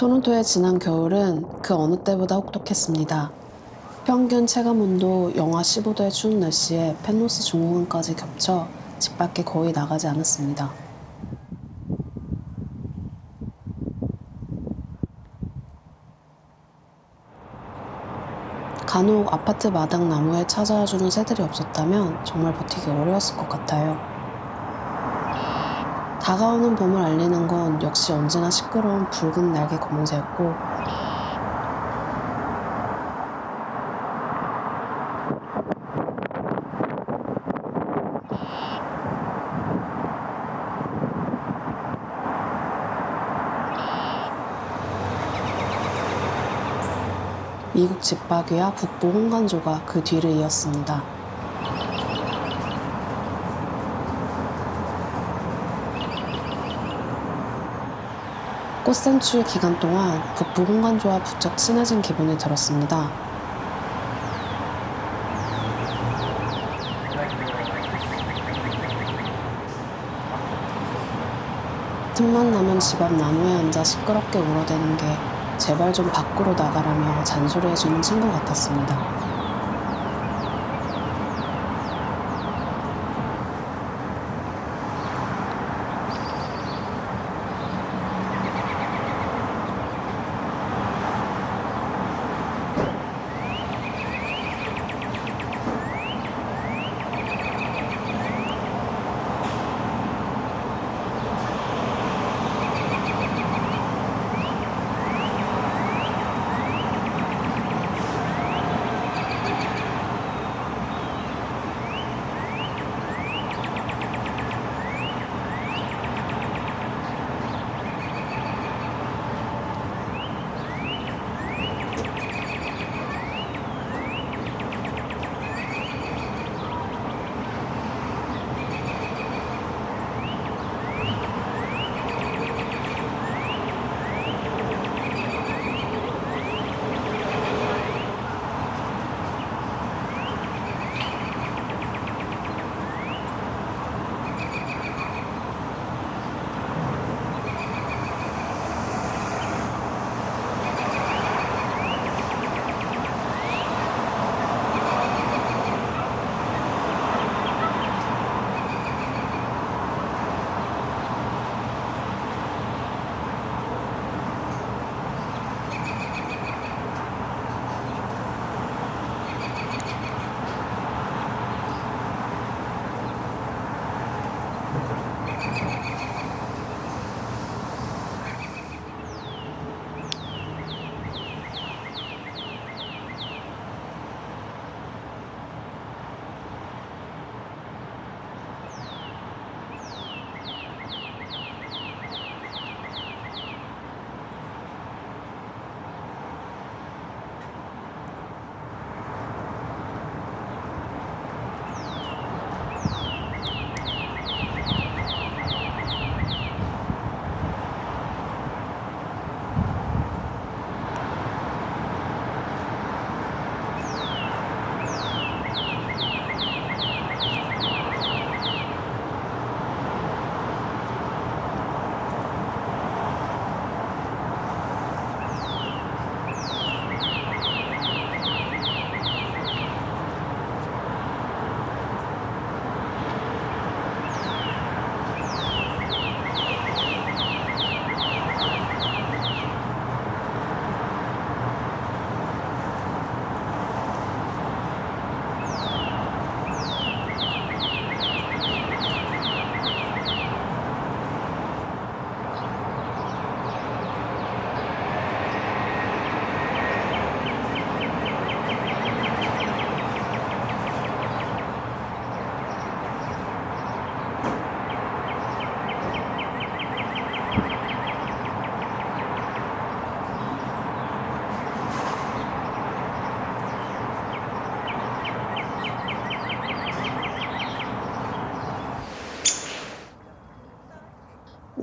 토론토의 지난 겨울은 그 어느 때보다 혹독했습니다. 평균 체감온도 영하 15도의 추운 날씨에 펜로스 중공원까지 겹쳐 집 밖에 거의 나가지 않았습니다. 간혹 아파트 마당 나무에 찾아와주는 새들이 없었다면 정말 버티기 어려웠을 것 같아요. 다가오는 봄을 알리는 건 역시 언제나 시끄러운 붉은 날개 검은새였고, 미국 집박이와 북부 홍간조가 그 뒤를 이었습니다. 꽃샘추위 기간 동안 북부 홍간조와 부쩍 친해진 기분이 들었습니다. 틈만 나면 집 앞 나무에 앉아 시끄럽게 울어대는 게 제발 좀 밖으로 나가라며 잔소리해주는 친구 같았습니다.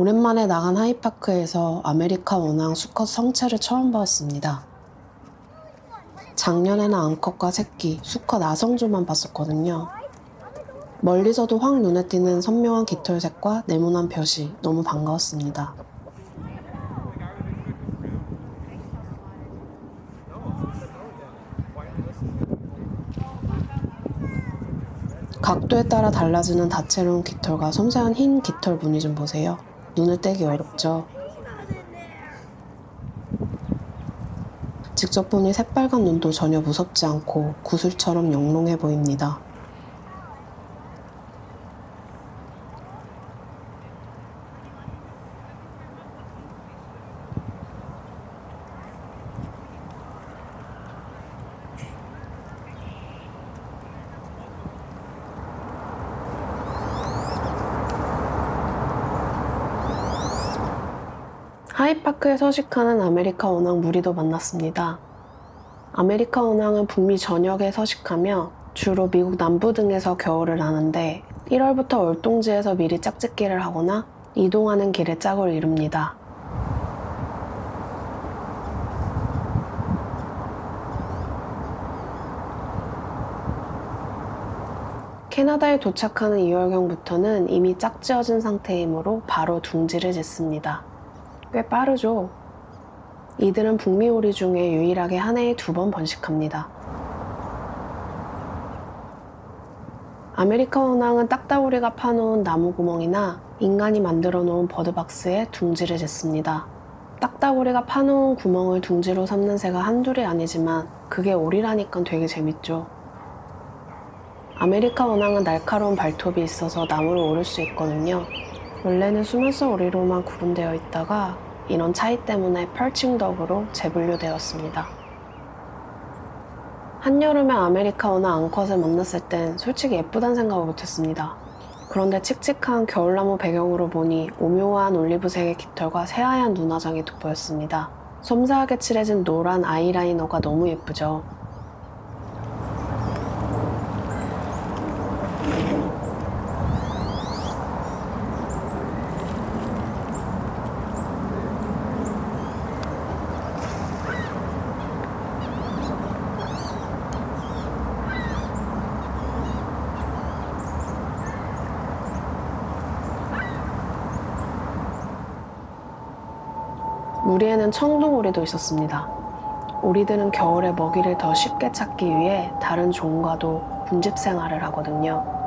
오랜만에 나간 하이파크에서 아메리카 원앙 수컷 성체를 처음 봤습니다. 작년에는 암컷과 새끼, 수컷 아성조만 봤었거든요. 멀리서도 확 눈에 띄는 선명한 깃털색과 네모난 벼이 너무 반가웠습니다. 각도에 따라 달라지는 다채로운 깃털과 섬세한 흰 깃털 무늬 좀 보세요. 눈을 떼기 어렵죠? 직접 보니 새빨간 눈도 전혀 무섭지 않고 구슬처럼 영롱해 보입니다. 하이파크에 서식하는 아메리카 원앙 무리도 만났습니다. 아메리카 원앙은 북미 전역에 서식하며 주로 미국 남부 등에서 겨울을 나는데 1월부터 월동지에서 미리 짝짓기를 하거나 이동하는 길에 짝을 이룹니다. 캐나다에 도착하는 2월경부터는 이미 짝지어진 상태이므로 바로 둥지를 짓습니다. 꽤 빠르죠? 이들은 북미 오리 중에 유일하게 한 해에 2번 번식합니다. 아메리카 원앙은 딱따구리가 파놓은 나무 구멍이나 인간이 만들어 놓은 버드박스에 둥지를 짓습니다. 딱따구리가 파놓은 구멍을 둥지로 삼는 새가 한둘이 아니지만 그게 오리라니까 되게 재밌죠. 아메리카 원앙은 날카로운 발톱이 있어서 나무를 오를 수 있거든요. 원래는 수면서 오리로만 구분되어 있다가 이런 차이 때문에 펄칭덕으로 재분류되었습니다. 한여름에 아메리카 원앙 앙컷을 만났을 땐 솔직히 예쁘단 생각을 못했습니다. 그런데 칙칙한 겨울나무 배경으로 보니 오묘한 올리브색의 깃털과 새하얀 눈화장이 돋보였습니다. 섬세하게 칠해진 노란 아이라이너가 너무 예쁘죠. 무리에는 청둥오리도 있었습니다. 오리들은 겨울에 먹이를 더 쉽게 찾기 위해 다른 종과도 군집 생활을 하거든요.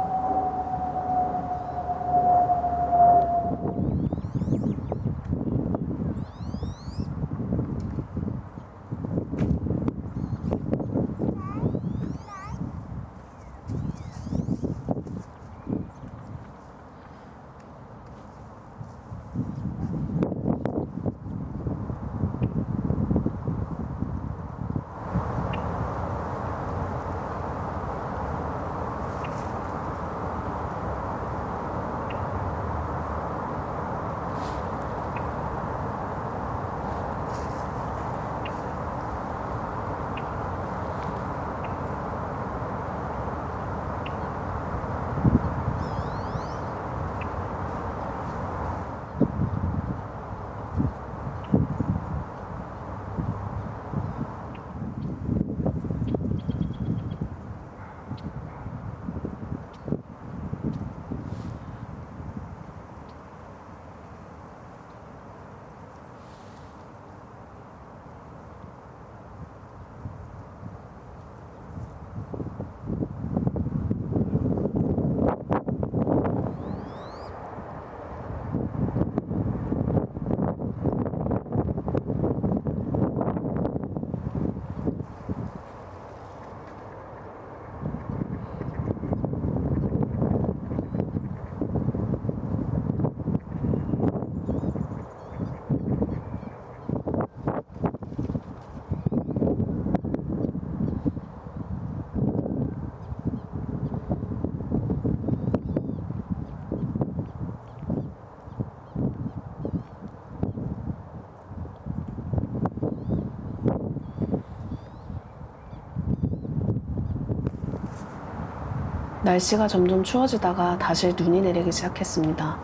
날씨가 점점 추워지다가 다시 눈이 내리기 시작했습니다.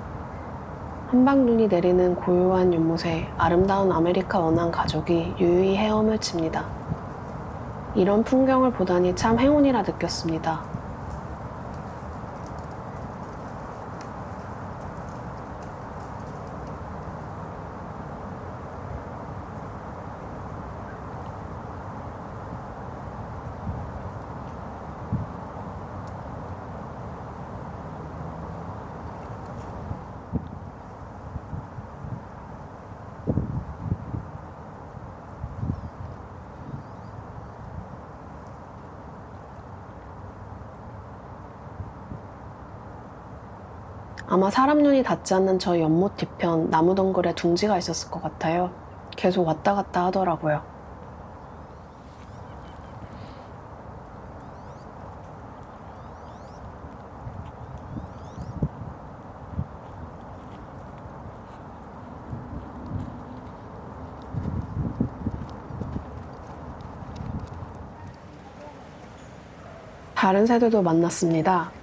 한방눈이 내리는 고요한 연못에 아름다운 아메리카 원앙 가족이 유유히 헤엄을 칩니다. 이런 풍경을 보다니 참 행운이라 느꼈습니다. 아마 사람 눈이 닿지 않는 저 연못 뒤편 나무 덩굴에 둥지가 있었을 것 같아요. 계속 왔다 갔다 하더라고요. 다른 새들도 만났습니다.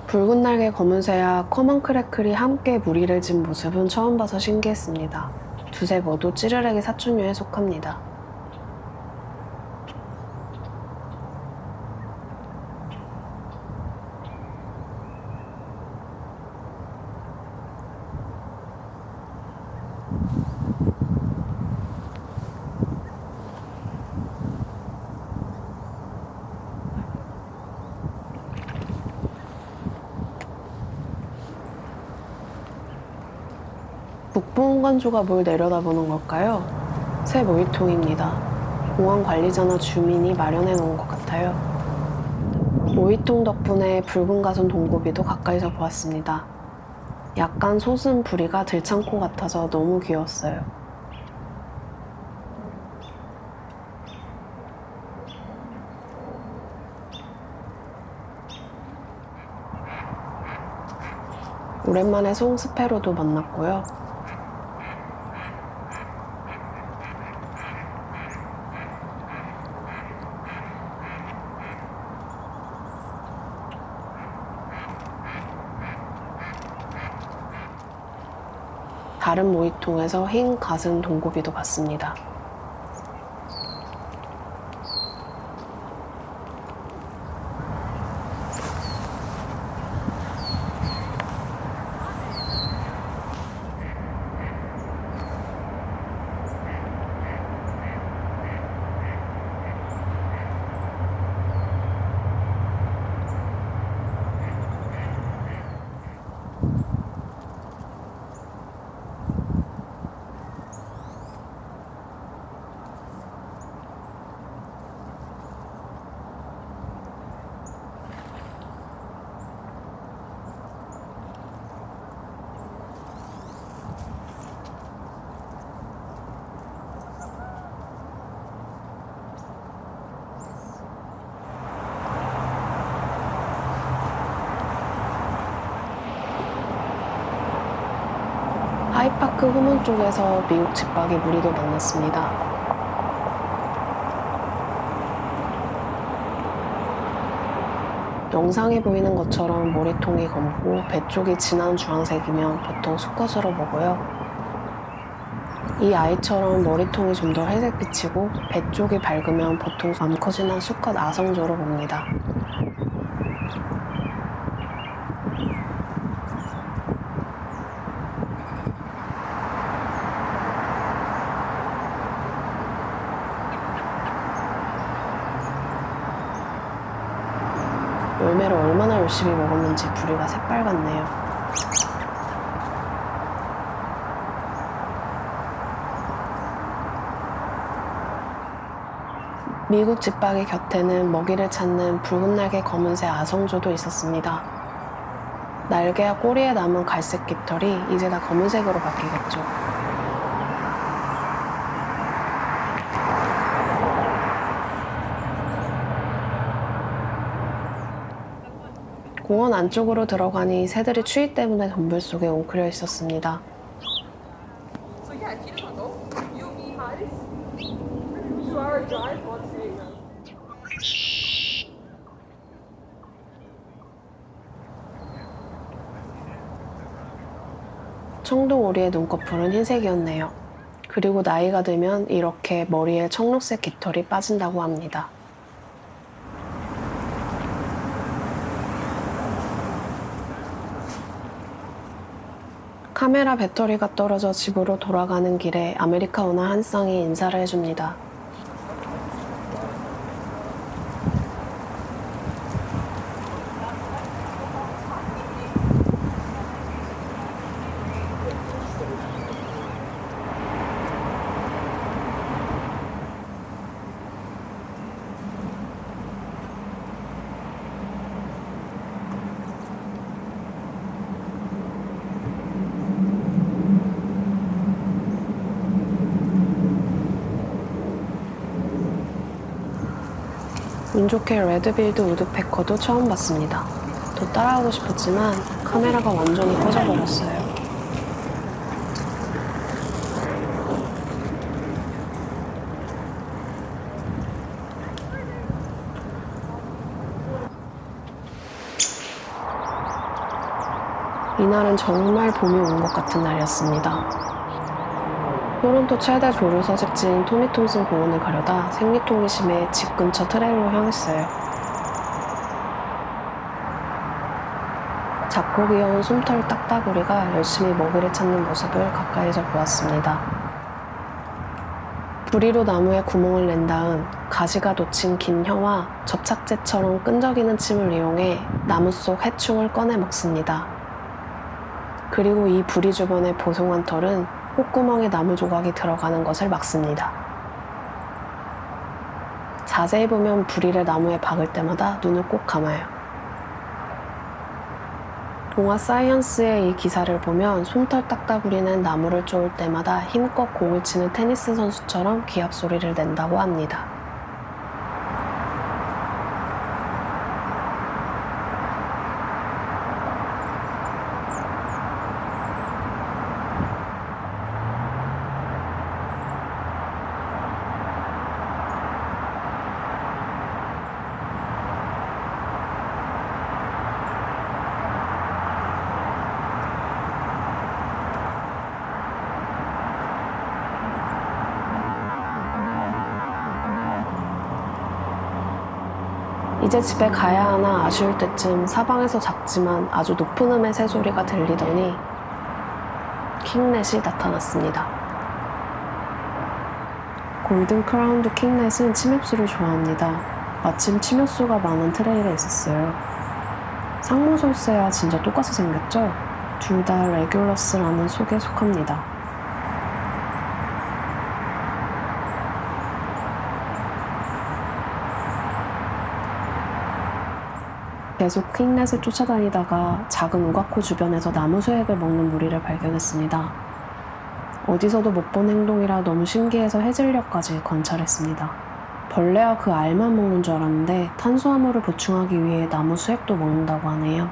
붉은 날개 검은새와 커먼 크래클이 함께 무리를 진 모습은 처음 봐서 신기했습니다. 두 새 모두 찌르레기 사촌류에 속합니다. 북부홍건조가 뭘 내려다보는 걸까요? 새 모이통입니다. 공원 관리자나 주민이 마련해 놓은 것 같아요. 모이통 덕분에 붉은 가슴 동고비도 가까이서 보았습니다. 약간 솟은 부리가 들창코 같아서 너무 귀여웠어요. 오랜만에 송스페로도 만났고요. 다른 모이통에서 흰 가슴 동고비도 봤습니다. 하이파크 후문 쪽에서 미국 집박이 무리도 만났습니다. 영상에 보이는 것처럼 머리통이 검고 배 쪽이 진한 주황색이면 보통 수컷으로 보고요. 이 아이처럼 머리통이 좀 더 회색빛이고 배 쪽이 밝으면 보통 암컷이나 수컷 아성조로 봅니다. 열매를 얼마나 열심히 먹었는지 부리가 새빨갛네요. 미국 집박이 곁에는 먹이를 찾는 붉은 날개 검은새 아성조도 있었습니다. 날개와 꼬리에 남은 갈색 깃털이 이제 다 검은색으로 바뀌겠죠. 공원 안쪽으로 들어가니 새들이 추위 때문에 덤불 속에 웅크려 있었습니다. So yeah, if you just want to go, you, me, Maris. 2-hour drive, one sitting room. 청동 오리의 눈꺼풀은 흰색이었네요. 그리고 나이가 들면 이렇게 머리에 청록색 깃털이 빠진다고 합니다. 카메라 배터리가 떨어져 집으로 돌아가는 길에 아메리카 오나 한 쌍이 인사를 해줍니다. 운 좋게 레드빌드 우드페커도 처음 봤습니다. 더 따라하고 싶었지만 카메라가 완전히 꺼져버렸어요. 이날은 정말 봄이 온 것 같은 날이었습니다. 토론토 최대 조류 서식지인 토미 톰슨 공원을 가려다 생리통이 심해 집 근처 트레일로 향했어요. 작고 귀여운 솜털 딱따구리가 열심히 먹이를 찾는 모습을 가까이서 보았습니다. 부리로 나무에 구멍을 낸 다음 가시가 돋친 긴 혀와 접착제처럼 끈적이는 침을 이용해 나무 속 해충을 꺼내 먹습니다. 그리고 이 부리 주변의 보송한 털은 콧구멍에 나무 조각이 들어가는 것을 막습니다. 자세히 보면 부리를 나무에 박을 때마다 눈을 꼭 감아요. 동화 사이언스의 이 기사를 보면 솜털 딱따구리는 나무를 쪼을 때마다 힘껏 공을 치는 테니스 선수처럼 기합 소리를 낸다고 합니다. 이제 집에 가야 하나 아쉬울 때쯤 사방에서 작지만 아주 높은 음의 새소리가 들리더니 킹넷이 나타났습니다. 골든 크라운드 킹넷은 침엽수를 좋아합니다. 마침 침엽수가 많은 트레일에 있었어요. 상무솔새와 진짜 똑같이 생겼죠? 둘 다 레귤러스라는 속에 속합니다. 계속 킹넷을 쫓아다니다가 작은 우가코 주변에서 나무 수액을 먹는 무리를 발견했습니다. 어디서도 못 본 행동이라 너무 신기해서 해질녘까지 관찰했습니다. 벌레와 그 알만 먹는 줄 알았는데 탄수화물을 보충하기 위해 나무 수액도 먹는다고 하네요.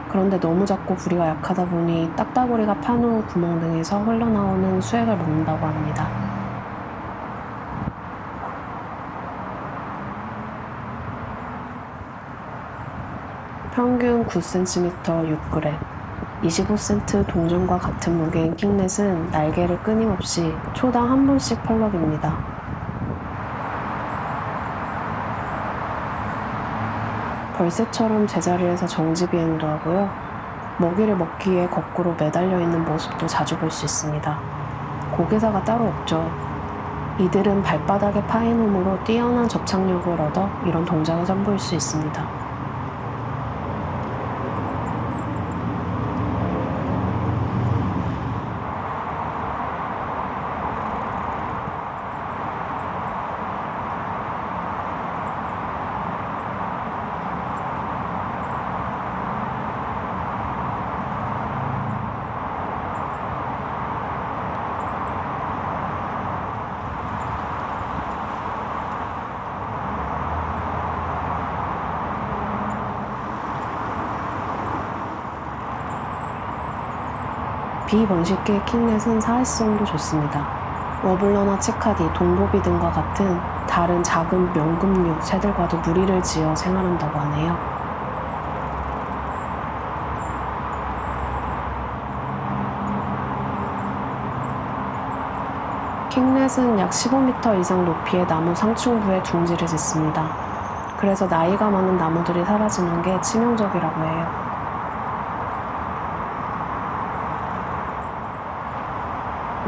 그런데 너무 작고 부리가 약하다 보니 딱따구리가 파놓은 구멍 등에서 흘러나오는 수액을 먹는다고 합니다. 평균 9cm 6g, 25센트 동전과 같은 무게인 킹넷은 날개를 끊임없이 초당 한 번씩 펄럭입니다. 벌새처럼 제자리에서 정지비행도 하고요. 먹이를 먹기 위해 거꾸로 매달려 있는 모습도 자주 볼 수 있습니다. 고개사가 따로 없죠. 이들은 발바닥의 파인 홈으로 뛰어난 접착력을 얻어 이런 동작을 선보일 수 있습니다. 비번식계 킹넷은 사회성도 좋습니다. 워블러나 치카디, 동보비 등과 같은 다른 작은 명금류 새들과도 무리를 지어 생활한다고 하네요. 킹넷은 약 15m 이상 높이의 나무 상층부에 둥지를 짓습니다. 그래서 나이가 많은 나무들이 사라지는 게 치명적이라고 해요.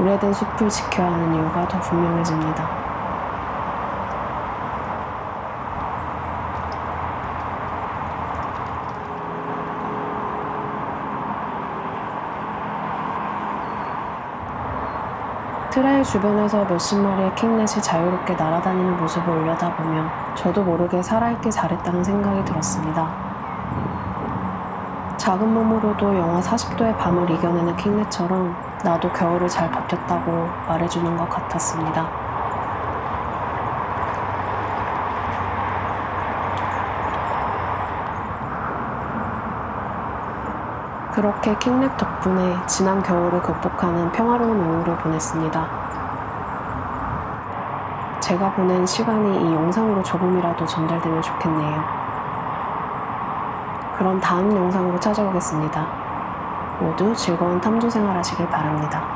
오래된 숲을 지켜야 하는 이유가 더 분명해집니다. 트레일 주변에서 몇십 마리의 킹렛이 자유롭게 날아다니는 모습을 올려다보며 저도 모르게 살아있길 잘했다는 생각이 들었습니다. 작은 몸으로도 영하 40도의 밤을 이겨내는 킹렛처럼 나도 겨울을 잘 버텼다고 말해주는 것 같았습니다. 그렇게 킹렛 덕분에 지난 겨울을 극복하는 평화로운 오후를 보냈습니다. 제가 보낸 시간이 이 영상으로 조금이라도 전달되면 좋겠네요. 그럼 다음 영상으로 찾아오겠습니다. 모두 즐거운 탐조 생활 하시길 바랍니다.